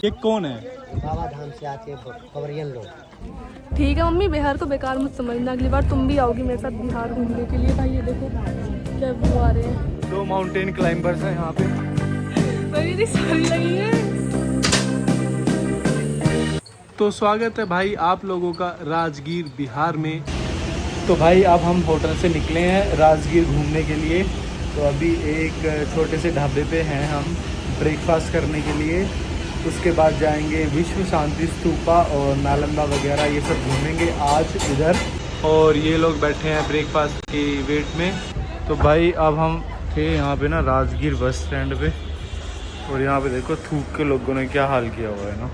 ये कौन है? बाबा धाम से आते खबरियन लोग। ठीक है मम्मी, बिहार को बेकार मत समझना, अगली बार तुम भी आओगी मेरे साथ बिहार घूमने के लिए। भाई ये देखो क्या व्यू आ रहे हैं। 2 माउंटेन क्लाइंबर्स हैं यहाँ पे। मेरी सारी लगी है। तो स्वागत है भाई आप लोगों का राजगीर बिहार में। तो भाई अब हम होटल से निकले हैं राजगीर घूमने के लिए। तो अभी एक छोटे से ढाबे पे हैं हम ब्रेकफास्ट करने के लिए। उसके बाद जाएंगे विश्व शांति स्तूपा और नालंदा वगैरह, ये सब घूमेंगे आज इधर। और ये लोग बैठे हैं ब्रेकफास्ट की वेट में। तो भाई अब हम थे यहाँ पे ना राजगीर बस स्टैंड पे, और यहाँ पे देखो थूक के लोगों ने क्या हाल किया हुआ है ना।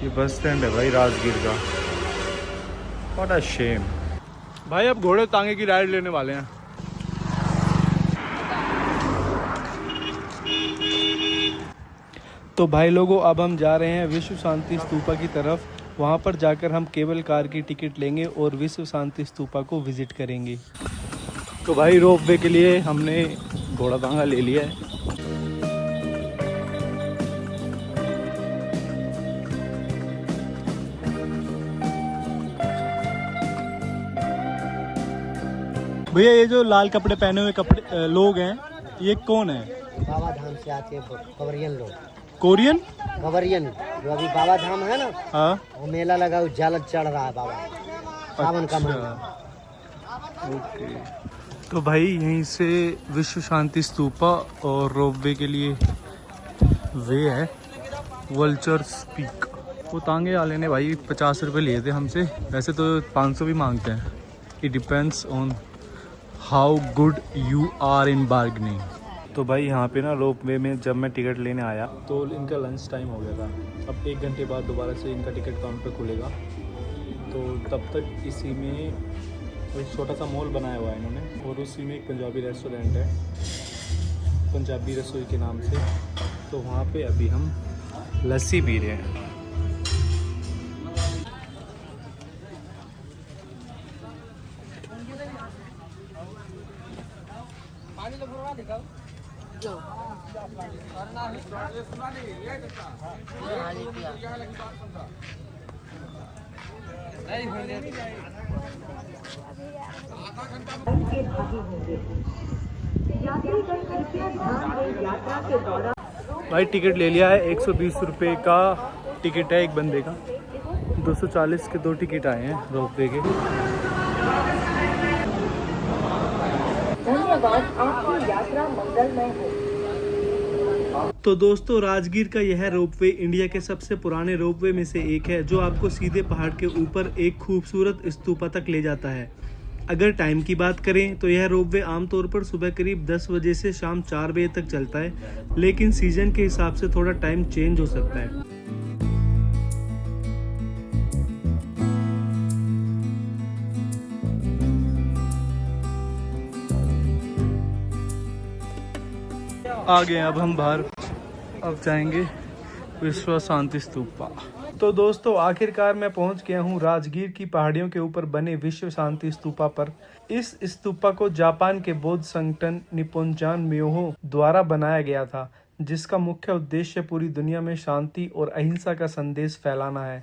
ये बस स्टैंड है भाई राजगीर का। What a shame. भाई अब घोड़े तांगे की राइड लेने वाले हैं। तो भाई लोगों अब हम जा रहे हैं विश्व शांति स्तूपा की तरफ। वहाँ पर जाकर हम केबल कार की टिकट लेंगे और विश्व शांति स्तूपा को विजिट करेंगे। तो भाई रोप वे के लिए हमने घोड़ा तांगा ले लिया है। भैया ये जो लाल कपड़े पहने हुए लोग हैं, ये कौन है? बाबा धाम से आते खबरियन लोग। कोरियन? खबरियन जो अभी बाबा धाम है ना, हाँ वो मेला लगा, जल चढ़ रहा है बाबा, सावन का महीना। ओके। तो भाई यहीं से विश्व शांति स्तूपा और रोपवे के लिए वे है वल्चर्स पीक। वो तांगे वाले ने भाई 50 रुपये लिए थे हमसे, वैसे तो 500 भी मांगते हैं। It depends on how good you are in bargaining. तो भाई यहाँ पे ना रोप वे में जब मैं टिकट लेने आया तो इनका लंच टाइम हो गया था। अब 1 घंटे बाद दोबारा से इनका टिकट काउंटर खुलेगा, तो तब तक इसी में एक छोटा सा मॉल बनाया हुआ है इन्होंने, और उसी में एक पंजाबी रेस्टोरेंट है पंजाबी रसोई के नाम से। तो वहाँ पे अभी हम लस्सी पी रहे हैं। भाई टिकट ले लिया है, 120 रुपये का टिकट है एक बंदे का। 240 के 2 टिकट आए हैं रोपवे के। धन्यवाद, आपकी यात्रा मंगलमय हो। तो दोस्तों राजगीर का यह रोपवे इंडिया के सबसे पुराने रोपवे में से एक है, जो आपको सीधे पहाड़ के ऊपर एक खूबसूरत स्तूपा तक ले जाता है। अगर टाइम की बात करें तो यह रोपवे आमतौर पर सुबह करीब 10 बजे से शाम 4 बजे तक चलता है, लेकिन सीजन के हिसाब से थोड़ा टाइम चेंज हो सकता है। आ गए अब हम बाहर, अब जाएंगे विश्व शांति स्तूपा। तो दोस्तों आखिरकार मैं पहुंच गया हूं राजगीर की पहाड़ियों के ऊपर बने विश्व शांति स्तूपा पर। इस स्तूपा को जापान के बौद्ध संगठन निप्पोंजान म्योहो द्वारा बनाया गया था, जिसका मुख्य उद्देश्य पूरी दुनिया में शांति और अहिंसा का संदेश फैलाना है।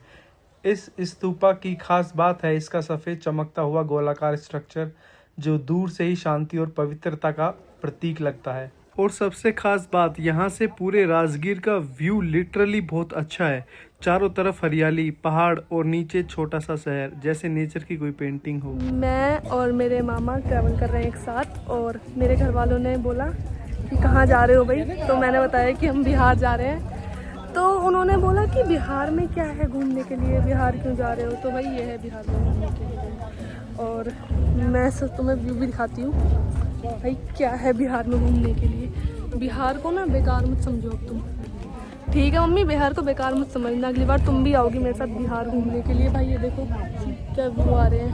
इस स्तूपा की खास बात है इसका सफ़ेद चमकता हुआ गोलाकार स्ट्रक्चर, जो दूर से ही शांति और पवित्रता का प्रतीक लगता है। और सबसे खास बात, यहाँ से पूरे राजगीर का व्यू लिटरली बहुत अच्छा है। चारों तरफ हरियाली, पहाड़ और नीचे छोटा सा शहर, जैसे नेचर की कोई पेंटिंग हो। मैं और मेरे मामा ट्रैवल कर रहे हैं एक साथ, और मेरे घर वालों ने बोला कि कहाँ जा रहे हो भाई, तो मैंने बताया कि हम बिहार जा रहे हैं। तो उन्होंने बोला कि बिहार में क्या है घूमने के लिए, बिहार क्यों जा रहे हो? तो भाई ये है बिहार में घूमने के लिए, और मैं तुम्हें व्यू भी दिखाती हूँ भाई क्या है बिहार में घूमने के लिए। बिहार को ना बेकार मत समझो अब तुम, ठीक है मम्मी? बिहार को बेकार मत समझना, अगली बार तुम भी आओगी मेरे साथ बिहार घूमने के लिए। भाई ये देखो क्या व्यू आ रहे हैं।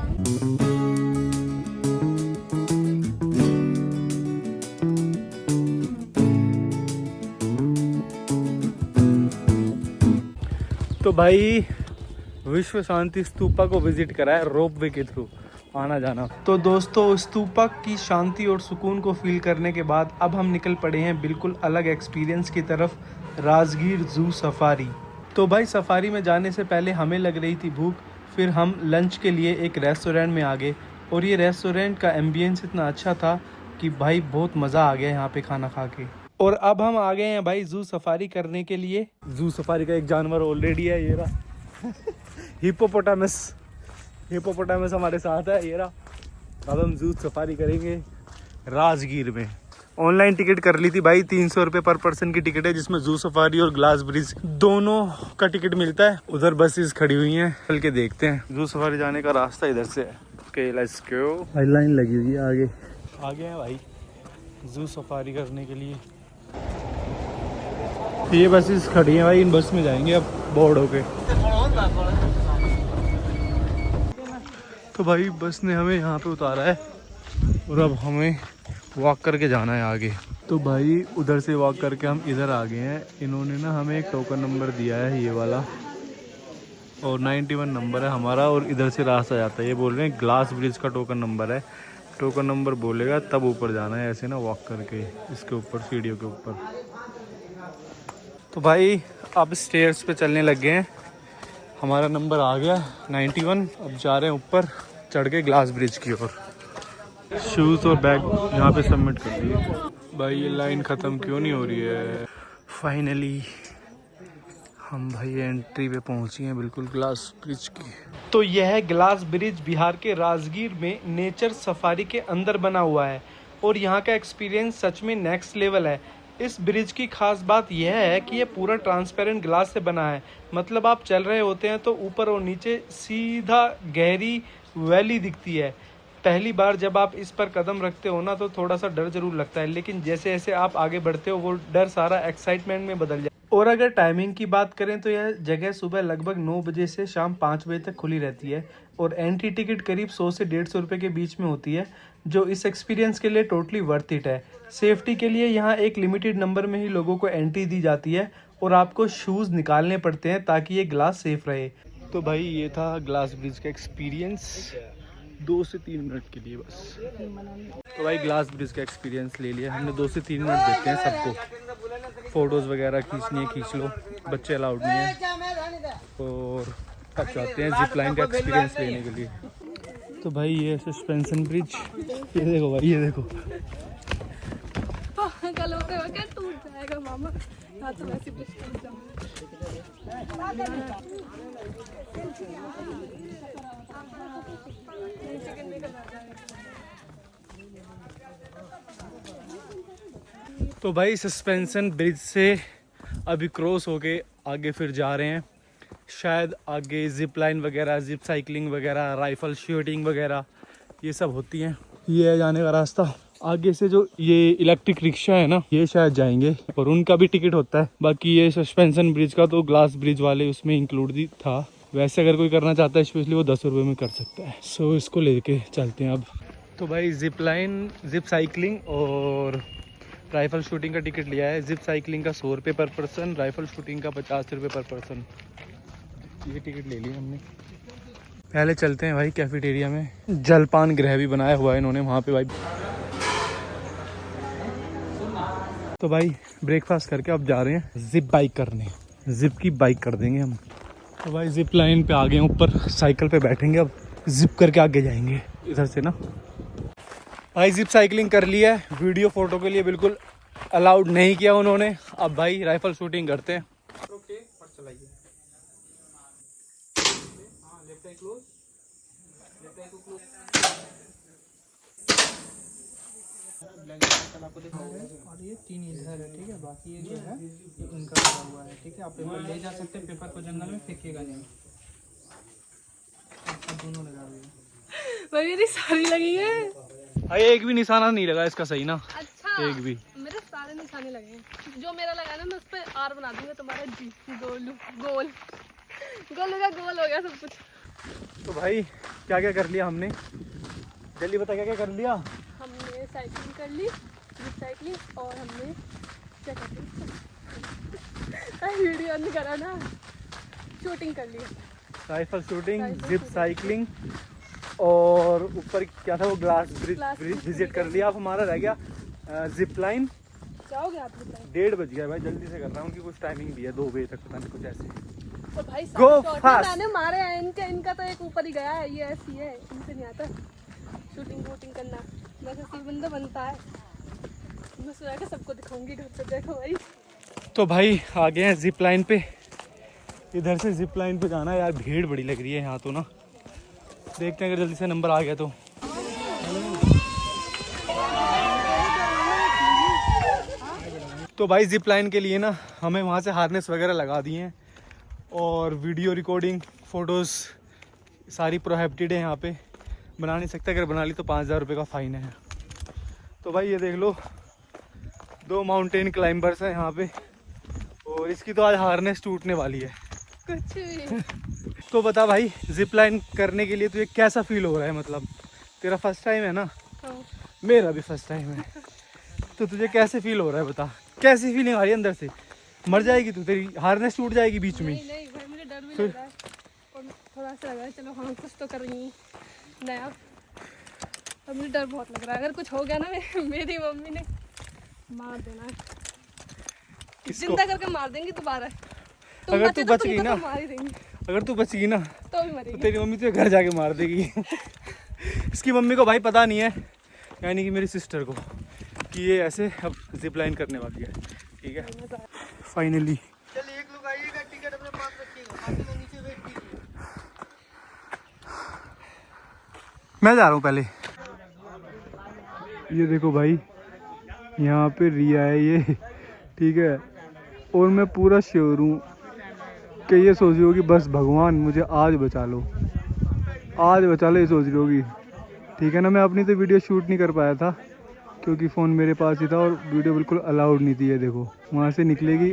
तो भाई विश्व शांति स्तूपा को विजिट करा है रोपवे के थ्रू, आना जाना। तो दोस्तों स्तूपा की शांति और सुकून को फील करने के बाद अब हम निकल पड़े हैं बिल्कुल अलग एक्सपीरियंस की तरफ, राजगीर जू सफारी। तो भाई सफारी में जाने से पहले हमें लग रही थी भूख, फिर हम लंच के लिए एक रेस्टोरेंट में आ गए और ये रेस्टोरेंट का एम्बियंस इतना अच्छा था कि भाई बहुत मज़ा आ गया यहाँ पे खाना खा के। और अब हम आ गए हैं भाई जू सफारी करने के लिए। जू सफारी का एक जानवर ऑलरेडी है, ये रहा हिप्पोपोटामस हमारे साथ है, ये रहा। अब हम जू सफारी करेंगे राजगीर में। ऑनलाइन टिकट कर ली थी भाई, 300 रुपये पर पर्सन की टिकट है, जिसमें जू सफारी और ग्लास ब्रिज दोनों का टिकट मिलता है। उधर बसेस खड़ी हुई हैं, चल के देखते हैं। जू सफारी जाने का रास्ता इधर से है। Okay let's go. भाई लाइन लगी हुई है आगे हैं भाई जू सफारी करने के लिए। ये बसेस खड़ी हैं भाई, इन बस में जाएंगे अब बोर्ड होके। तो भाई बस ने हमें यहाँ पे उतारा है और अब हमें वॉक करके जाना है आगे। तो भाई उधर से वॉक करके हम इधर आ गए हैं। इन्होंने ना हमें एक टोकन नंबर दिया है, ये वाला, और 91 नंबर है हमारा, और इधर से रास्ता जाता है। ये बोल रहे हैं ग्लास ब्रिज का टोकन नंबर है। टोकन नंबर बोलेगा तब ऊपर जाना है, ऐसे ना वॉक करके इसके ऊपर, सीढ़ियों के ऊपर। तो भाई अब स्टेयर्स पे चलने लग गए हैं। हमारा नंबर आ गया 91। अब जा रहे हैं ऊपर चढ़ के ग्लास ब्रिज की ओर। शूज़ और बैग यहाँ पे सबमिट कर दिए। भाई ये लाइन ख़त्म क्यों नहीं हो रही है। फाइनली हम भाई एंट्री पे पहुँचे हैं बिल्कुल ग्लास ब्रिज की। तो यह ग्लास ब्रिज बिहार के राजगीर में नेचर सफारी के अंदर बना हुआ है और यहाँ का एक्सपीरियंस सच में नेक्स्ट लेवल है। इस ब्रिज की खास बात यह है कि यह पूरा ट्रांसपेरेंट ग्लास से बना है। मतलब आप चल रहे होते हैं तो ऊपर और नीचे सीधा गहरी वैली दिखती है। पहली बार जब आप इस पर कदम रखते हो ना तो थोड़ा सा डर जरूर लगता है, लेकिन जैसे जैसे आप आगे बढ़ते हो वो डर सारा एक्साइटमेंट में बदल जाता है। और अगर टाइमिंग की बात करें तो यह जगह सुबह लगभग 9 बजे से शाम 5 बजे तक खुली रहती है और एंट्री टिकट करीब 100 से 150 रुपये के बीच में होती है, जो इस एक्सपीरियंस के लिए टोटली वर्थ इट है। सेफ्टी के लिए यहाँ एक लिमिटेड नंबर में ही लोगों को एंट्री दी जाती है और आपको शूज़ निकालने पड़ते हैं ताकि ये ग्लास सेफ रहे। तो भाई ये था ग्लास ब्रिज का एक्सपीरियंस, 2 से 3 मिनट के लिए बस। तो भाई ग्लास ब्रिज का एक्सपीरियंस ले लिया हमने। 2 से 3 मिनट देते हैं सबको। फ़ोटोज़ वगैरह खींचनी है खींच लो, बच्चे अलाउड नहीं है। और अब चाहते हैं जिप लाइन का एक्सपीरियंस लेने के लिए। तो भाई ये सस्पेंशन ब्रिज, ये देखो भाई, ये देखो। कल होते हुए क्या टूट जाएगा मामा। हाँ तो वैसे ब्रिज टूट जाऊंगा। तो भाई सस्पेंशन ब्रिज से अभी क्रॉस होके आगे फिर जा रहे हैं। शायद आगे जिप लाइन वगैरह, जिप साइकिलिंग वगैरह, राइफल शूटिंग वगैरह ये सब होती हैं। ये है जाने का रास्ता। आगे से जो ये इलेक्ट्रिक रिक्शा है ना, ये शायद जाएंगे और उनका भी टिकट होता है। बाकी ये सस्पेंशन ब्रिज का तो ग्लास ब्रिज वाले उसमें इंक्लूड था। वैसे अगर कोई करना चाहता है स्पेशली वो 10 रुपये में कर सकता है। सो इसको लेके चलते हैं अब। तो भाई जिप लाइन, जिप साइकिलिंग और राइफल शूटिंग का टिकट लिया है। जिप साइकिलिंग का 100 रुपये पर पर्सन, राइफल शूटिंग का 50 रुपये पर पर्सन। ये टिकट ले लिया हमने। पहले चलते हैं भाई कैफेटेरिया में। जलपान गृह भी बनाया हुआ है इन्होंने वहाँ पे भाई। तो भाई ब्रेकफास्ट करके अब जा रहे हैं जिप बाइक करने। जिप की बाइक कर देंगे हम। तो भाई जिप लाइन पे आ गए, ऊपर साइकिल पे बैठेंगे, अब जिप करके आगे जाएंगे इधर से ना। भाई जिप साइकिलिंग कर लिया है, वीडियो फोटो के लिए बिल्कुल अलाउड नहीं किया उन्होंने। अब भाई राइफल शूटिंग करते हैं। ओके और चलाइए। हाँ लेफ्ट आई क्लोज, लेफ्ट आई क्लोज। आपको दिखा रहे हैं और ये 3 इधर है, ठीक है। बाकी ये जो है ये इनका लगा हुआ है, ठीक है। आप पेपर ले जा सकते हैं, पेपर को जंगल में फेंकेगा नहीं। दोनों लगा हुए हैं भाई मेरी सारी लगी है। भाई एक भी निशाना नहीं लगा इसका, सही ना? अच्छा एक भी। मेरे सारे निशाने लगे हैं। जो मेरा लगा ना मैं उस पर आर बना दूंगा, तुम्हारा जी गोलू गोल गोलू का गोल हो गया सब कुछ। तो भाई क्या क्या कर लिया हमने, जल्दी बता क्या क्या कर लिया। हमने साइकिलिंग कर ली, जिप साइकिलिंग, और हमने क्या कर ली वीडियो ऑन करा ना, शूटिंग कर ली, राइफल शूटिंग, जिप साइकिलिंग, और ऊपर क्या था वो ग्लास ब्रिज विजिट कर लिया। अब हमारा रह गया जिप लाइन जाओगे आप बताएं? 1:30 बज गया भाई, जल्दी से कर रहा हूँ, उनकी कुछ टाइमिंग भी है 2 बजे तक, पता नहीं कुछ ऐसे। तो भाई Go सारे shot fast! मैंने मारे हैं, इनका तो एक ऊपर ही गया है, ये ऐसी है, इनसे नहीं आता शूटिंग वूटिंग करना, वैसे सिर बंदा बनता है। मैं सुना के सबको दिखाऊंगी घर पे, देखो भाई। तो भाई आ गए हैं जिप लाइन पे, इधर से जिप लाइन पे जाना है यार, भीड़ बड़ी लग रही है यहाँ तो ना, देखते हैं अगर जल्दी से नंबर आ गया तो। तो भाई जिप लाइन के लिए ना हमें वहाँ से हार्नेस वगैरह लगा दिए हैं, और वीडियो रिकॉर्डिंग फ़ोटोज़ सारी प्रोहिबिटेड है यहाँ पे, बना नहीं सकते, अगर बना ली तो 5000 रुपये का फ़ाइन है। तो भाई ये देख लो 2 माउंटेन क्लाइंबर्स हैं यहाँ पे, और इसकी तो आज हार्नेस टूटने वाली है। कुछ भी। तो बता भाई, जिप लाइन करने के लिए तुझे कैसा फील हो रहा है, मतलब तेरा फर्स्ट टाइम है ना? हाँ। मेरा भी फर्स्ट टाइम है। तो तुझे कैसे फील हो रहा है बता, कैसी फीलिंग आ रही है अंदर से? मर जाएगी तू, तेरी हार्नेस टूट जाएगी बीच में। नहीं भाई, मुझे डर भी लग रहा है और थोड़ा सा लग रहा है, चलो हाँ कुछ तो कर रही हूँ नया, और मुझे डर बहुत लग रहा है, अगर कुछ हो गया ना मेरी मम्मी ने मार देना है, जिंदा करके मार देंगी दोबारा। अगर तू बच गई ना, मार ही देंगी, अगर तू बच गई ना तो भी मरेगी। तो तेरी मम्मी तुझे घर जाके मार देगी। इसकी मम्मी को भाई पता नहीं है, यानी कि मेरी सिस्टर को, कि ये ऐसे अब जिप लाइन करने वाली है। ठीक है, फाइनली मैं जा रहा हूँ पहले। ये देखो भाई, यहाँ पे रिया है ये, ठीक है, और मैं पूरा श्योर हूँ कि ये सोच रही होगी बस भगवान मुझे आज बचा लो, आज बचा लो, ये सोच रही होगी। ठीक है ना, मैं अपनी तो वीडियो शूट नहीं कर पाया था क्योंकि फ़ोन मेरे पास ही था और वीडियो बिल्कुल अलाउड नहीं थी। ये देखो वहाँ से निकलेगी,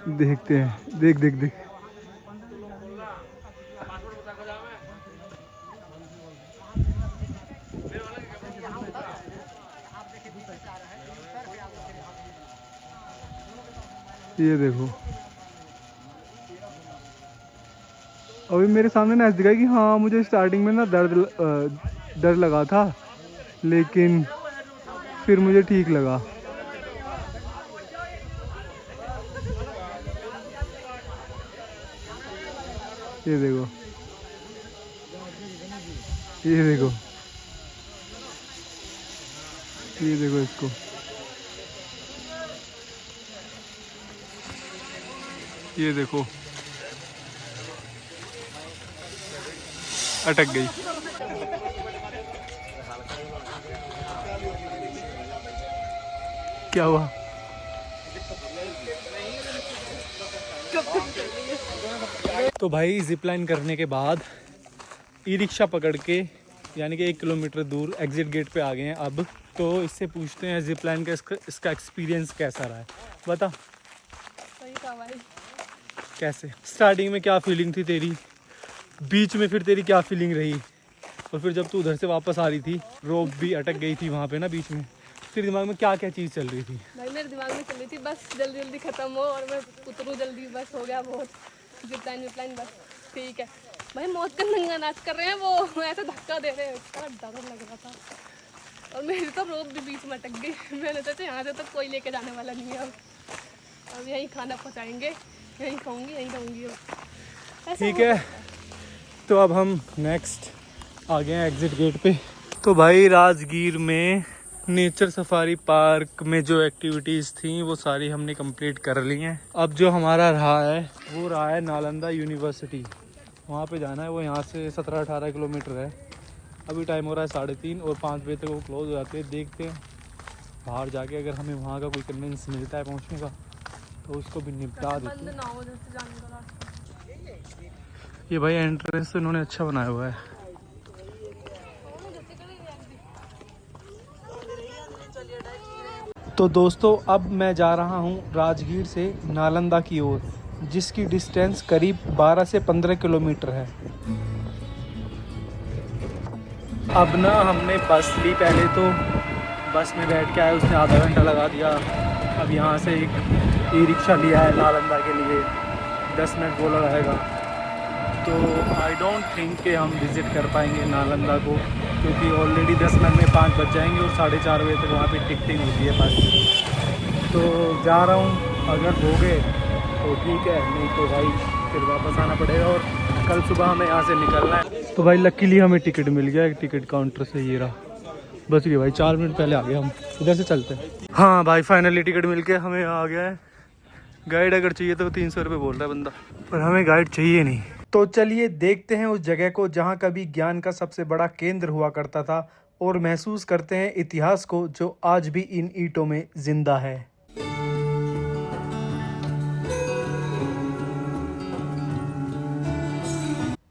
देखते हैं, देख देख देख, ये देखो अभी मेरे सामने ना ऐसा दिखा कि हाँ मुझे स्टार्टिंग में ना डर लगा था, लेकिन फिर मुझे ठीक लगा। ये देखो, ये देखो, ये देखो इसको, ये देखो अटक गई। क्या हुआ? तो भाई जिप लाइन करने के बाद ई रिक्शा पकड़ के, यानी कि 1 किलोमीटर दूर एग्जिट गेट पे आ गए हैं अब। तो इससे पूछते हैं जिप लाइन का इसका एक्सपीरियंस कैसा रहा है, बता। सही था भाई। कैसे स्टार्टिंग में क्या फीलिंग थी तेरी, बीच में फिर तेरी क्या फीलिंग रही, और फिर जब तू उधर से वापस आ रही थी, रोप भी अटक गई थी वहाँ पे ना बीच में, तेरे दिमाग में क्या क्या चीज़ चल रही थी? भाई मेरे दिमाग में चल रही थी बस जल्दी जल्दी खत्म हो और मैं उतरूँ जल्दी, बस हो गया बहुत, जिप लाइन बस ठीक है। भाई मौत का नंगा नाच कर रहे हैं वो, ऐसे धक्का दे रहे हैं, इतना डर लग रहा था, और मेरी तो रोप भी बीच में अटक गई। मैंने सोचा यहाँ से तो कोई लेके जाने वाला नहीं है, अब यहीं खाना पहुँचाएंगे, यहीं खाऊंगी, यहीं रहूँगी। ठीक है, तो अब हम नेक्स्ट आ गए हैं एग्जिट गेट पे। तो भाई राजगीर में नेचर सफारी पार्क में जो एक्टिविटीज़ थी वो सारी हमने कंप्लीट कर ली हैं। अब जो हमारा रहा है वो रहा है नालंदा यूनिवर्सिटी, वहाँ पे जाना है। वो यहाँ से 17-18 किलोमीटर है। अभी टाइम हो रहा है 3:30 और 5 बजे तक वो क्लोज हो जाते हैं। देखते हैं बाहर जाके अगर हमें वहाँ का कोई कन्वेंस मिलता है पहुँचने का तो उसको भी निपटा देते हैं। ये भाई एंट्रेंस तो इन्होंने अच्छा बनाया हुआ है। तो दोस्तों अब मैं जा रहा हूँ राजगीर से नालंदा की ओर, जिसकी डिस्टेंस करीब 12 से 15 किलोमीटर है। अब ना हमने बस ली, पहले तो बस में बैठ के आए, उसने आधा घंटा लगा दिया। अब यहाँ से एक ई रिक्शा लिया है नालंदा के लिए, 10 मिनट वो लगाएगा। तो आई डोंट थिंक कि हम विज़िट कर पाएंगे नालंदा को, क्योंकि ऑलरेडी 10 मिनट में 5 बज जाएंगे और 4:30 बजे तक वहाँ पे टिकटिंग होती है 5 बजे। तो जा रहा हूँ, अगर हो गए तो ठीक है, नहीं तो भाई फिर वापस आना पड़ेगा और कल सुबह हमें यहाँ से निकलना है। तो भाई लकीली हमें टिकट मिल गया एक टिकट काउंटर से, ये रहा। बच गए भाई, 4 मिनट पहले आ गए हम, इधर से चलते हैं। हाँ भाई फाइनली टिकट मिल के हमें आ गया है। गाइड अगर चाहिए तो 300 रुपये बोल रहा है बंदा, पर हमें गाइड चाहिए नहीं। तो चलिए देखते हैं उस जगह को जहाँ कभी ज्ञान का सबसे बड़ा केंद्र हुआ करता था, और महसूस करते हैं इतिहास को जो आज भी इन ईंटों में जिंदा है।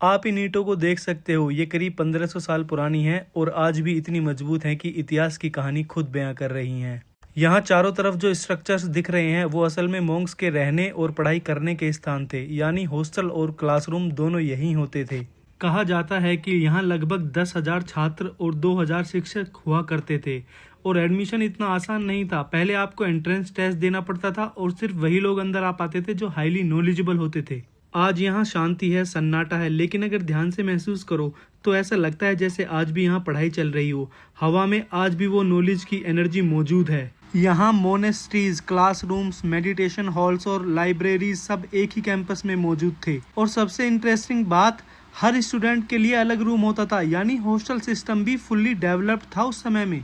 आप इन ईंटों को देख सकते हो, ये करीब 1500 साल पुरानी है और आज भी इतनी मजबूत हैं कि इतिहास की कहानी खुद बयां कर रही हैं। यहाँ चारों तरफ जो स्ट्रक्चर्स दिख रहे हैं वो असल में मोंक्स के रहने और पढ़ाई करने के स्थान थे, यानी हॉस्टल और क्लासरूम दोनों यहीं होते थे। कहा जाता है कि यहाँ लगभग 10,000 छात्र और 2,000 शिक्षक हुआ करते थे, और एडमिशन इतना आसान नहीं था। पहले आपको एंट्रेंस टेस्ट देना पड़ता था और सिर्फ वही लोग अंदर आ पाते थे जो हाईली नॉलेजेबल होते थे। आज यहाँ शांति है, सन्नाटा है, लेकिन अगर ध्यान से महसूस करो तो ऐसा लगता है जैसे आज भी यहाँ पढ़ाई चल रही हो। हवा में आज भी वो नॉलेज की एनर्जी मौजूद है। यहाँ मोनेस्ट्रीज, क्लासरूम्स, मेडिटेशन हॉल्स और लाइब्रेरीज सब एक ही कैंपस में मौजूद थे। और सबसे इंटरेस्टिंग बात, हर स्टूडेंट के लिए अलग रूम होता था, यानी हॉस्टल सिस्टम भी फुल्ली डेवलप्ड था उस समय में।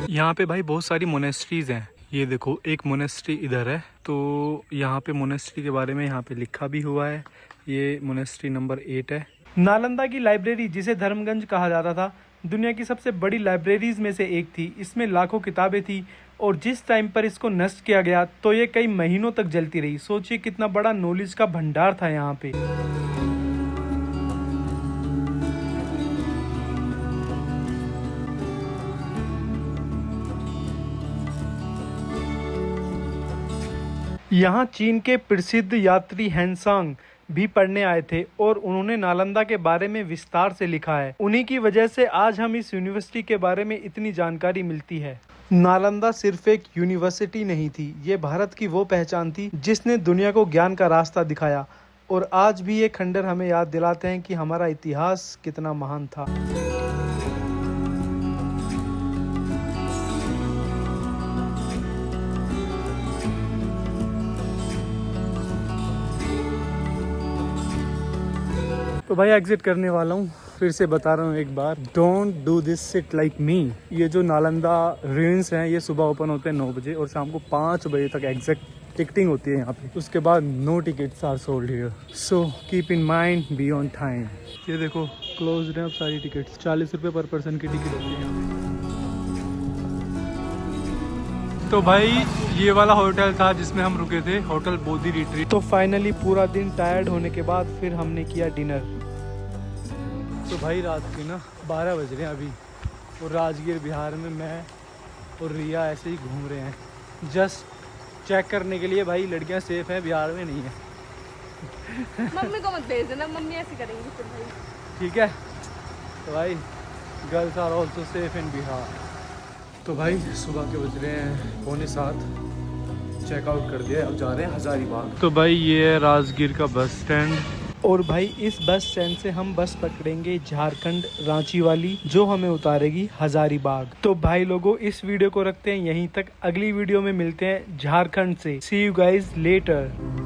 यहाँ पे भाई बहुत सारी मोनेस्ट्रीज हैं। ये देखो एक मोनेस्ट्री इधर है, तो यहाँ पे मोनेस्ट्री के बारे में यहाँ पे लिखा भी हुआ है। ये मोनेस्ट्री नंबर 8 है। नालंदा की लाइब्रेरी, जिसे धर्मगंज कहा जाता था, दुनिया की सबसे बड़ी लाइब्रेरीज में से एक थी। इसमें लाखों किताबें थी और जिस टाइम पर इसको नष्ट किया गया तो ये कई महीनों तक जलती रही। सोचिए कितना बड़ा नॉलेज का भंडार था यहाँ पे। यहाँ चीन के प्रसिद्ध यात्री हैंसांग भी पढ़ने आए थे और उन्होंने नालंदा के बारे में विस्तार से लिखा है। उन्हीं की वजह से आज हम इस यूनिवर्सिटी के बारे में इतनी जानकारी मिलती है। नालंदा सिर्फ एक यूनिवर्सिटी नहीं थी, ये भारत की वो पहचान थी जिसने दुनिया को ज्ञान का रास्ता दिखाया। और आज भी ये खंडर हमें याद दिलाते हैं कि हमारा इतिहास कितना महान था। तो भाई एग्जिट करने वाला हूँ, फिर से बता रहा हूँ एक बार, don't do this sit like me. ये जो नालंदा रूइंस हैं ये सुबह ओपन होते हैं 9 बजे और शाम को 5 बजे तक एग्जैक्ट टिकटिंग होती है यहाँ पे। उसके बाद no tickets are sold here, so keep in mind, be on time. ये देखो क्लोज हैं अब सारी टिकट्स, 40 रुपये पर पर्सन की टिकट होती है यहाँ पे। तो भाई ये वाला होटल था जिसमें हम रुके थे, होटल बोधी रिट्रीट। तो फाइनली पूरा दिन टायर्ड होने के बाद फिर हमने किया डिनर। तो भाई रात के ना 12 बज रहे हैं अभी, और राजगीर बिहार में मैं और रिया ऐसे ही घूम रहे हैं, जस्ट चेक करने के लिए भाई लड़कियां सेफ हैं, बिहार में नहीं है। मम्मी को मत भेज देना, मम्मी ऐसे करेंगी फिर भाई। ठीक है, तो भाई girls are also safe in Bihar. तो भाई सुबह के बज रहे हैं 6:45, चेकआउट कर दिया, अब जा रहे हैं हजारीबाग। तो भाई ये है राजगीर का बस स्टैंड, और भाई इस बस स्टैंड से हम बस पकड़ेंगे झारखंड रांची वाली, जो हमें उतारेगी हजारीबाग। तो भाई लोगों इस वीडियो को रखते हैं यहीं तक, अगली वीडियो में मिलते हैं झारखंड से। सी यू गाइज लेटर।